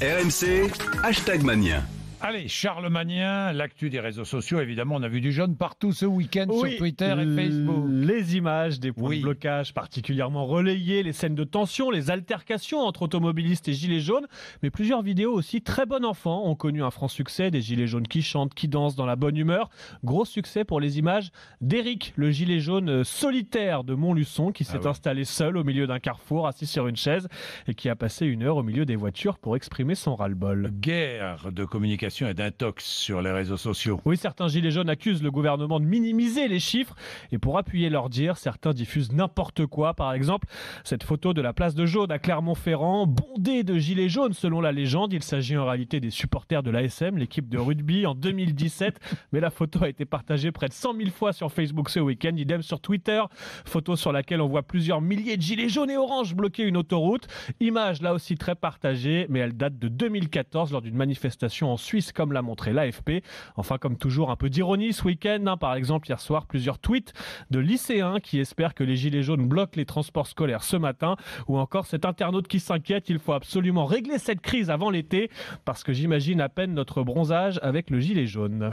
RMC, #Mania. Allez, Charlemagnien, l'actu des réseaux sociaux, évidemment, on a vu du jaune partout ce week-end sur Twitter et Facebook. Les images des points de blocage particulièrement relayées, les scènes de tension, les altercations entre automobilistes et gilets jaunes, mais plusieurs vidéos aussi très bon enfant ont connu un franc succès, des gilets jaunes qui chantent, qui dansent dans la bonne humeur. Gros succès pour les images d'Éric, le gilet jaune solitaire de Montluçon, qui s'est installé seul au milieu d'un carrefour, assis sur une chaise, et qui a passé 1 heure au milieu des voitures pour exprimer son ras-le-bol. Guerre de communication et d'intox sur les réseaux sociaux. Oui, certains gilets jaunes accusent le gouvernement de minimiser les chiffres et pour appuyer leur dire, certains diffusent n'importe quoi. Par exemple, cette photo de la place de Jaune à Clermont-Ferrand, bondée de gilets jaunes selon la légende. Il s'agit en réalité des supporters de l'ASM, l'équipe de rugby en 2017. Mais la photo a été partagée près de 100 000 fois sur Facebook ce week-end. Idem sur Twitter, photo sur laquelle on voit plusieurs milliers de gilets jaunes et oranges bloquer une autoroute. Image là aussi très partagée, mais elle date de 2014 lors d'une manifestation en Suisse, comme l'a montré l'AFP. Enfin, comme toujours, un peu d'ironie ce week-end. Par exemple, hier soir, plusieurs tweets de lycéens qui espèrent que les gilets jaunes bloquent les transports scolaires ce matin. Ou encore cet internaute qui s'inquiète, il faut absolument régler cette crise avant l'été, parce que j'imagine à peine notre bronzage avec le gilet jaune.